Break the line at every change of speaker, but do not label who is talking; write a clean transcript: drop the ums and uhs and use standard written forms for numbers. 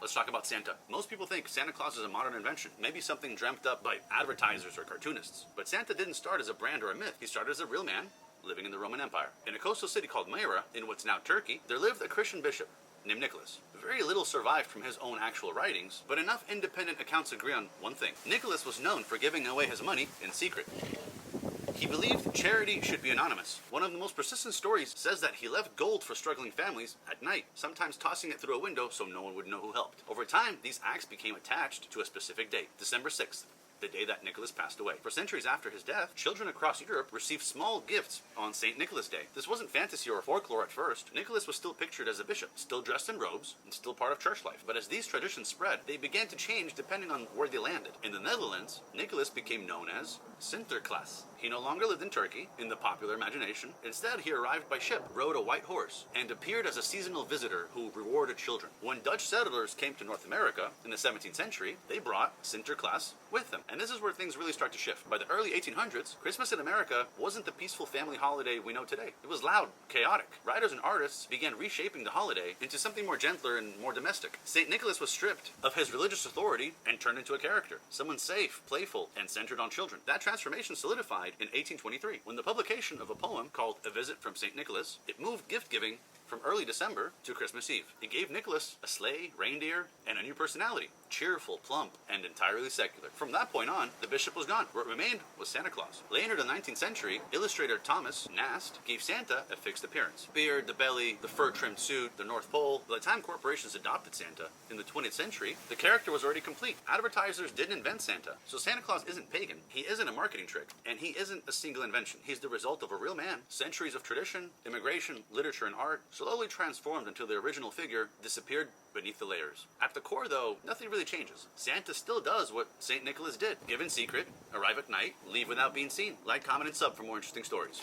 Let's talk about Santa. Most people think Santa Claus is a modern invention, maybe something dreamt up by advertisers or cartoonists. But Santa didn't start as a brand or a myth. He started as a real man living in the Roman Empire. In a coastal city called Myra, in what's now Turkey, there lived a Christian bishop named Nicholas. Very little survived from his own actual writings, but enough independent accounts agree on one thing. Nicholas was known for giving away his money in secret. He believed charity should be anonymous. One of the most persistent stories says that he left gold for struggling families at night, sometimes tossing it through a window so no one would know who helped. Over time, these acts became attached to a specific date, December 6th. The day that Nicholas passed away. For centuries after his death, children across Europe received small gifts on St. Nicholas Day. This wasn't fantasy or folklore at first. Nicholas was still pictured as a bishop, still dressed in robes, and still part of church life. But as these traditions spread, they began to change depending on where they landed. In the Netherlands, Nicholas became known as Sinterklaas. He no longer lived in Turkey, in the popular imagination. Instead, he arrived by ship, rode a white horse, and appeared as a seasonal visitor who rewarded children. When Dutch settlers came to North America in the 17th century, they brought Sinterklaas with them. And this is where things really start to shift. By the early 1800s, Christmas in America wasn't the peaceful family holiday we know today. It was loud, chaotic. Writers and artists began reshaping the holiday into something more gentler and more domestic. St. Nicholas was stripped of his religious authority and turned into a character, someone safe, playful, and centered on children. That transformation solidified in 1823, when the publication of a poem called A Visit from St. Nicholas, it moved gift-giving from early December to Christmas Eve. It gave Nicholas a sleigh, reindeer, and a new personality. Cheerful, plump, and entirely secular. From that point on, the bishop was gone. What remained was Santa Claus. Later in the 19th century, illustrator Thomas Nast gave Santa a fixed appearance. Beard, the belly, the fur-trimmed suit, the North Pole. By the time corporations adopted Santa in the 20th century, the character was already complete. Advertisers didn't invent Santa, so Santa Claus isn't pagan. He isn't a marketing trick, and he isn't a single invention. He's the result of a real man. Centuries of tradition, immigration, literature, and art slowly transformed until the original figure disappeared beneath the layers. At the core, though, nothing really changes. Santa still does what St. Nicholas did. Give in secret, arrive at night, leave without being seen. Like, comment, and sub for more interesting stories.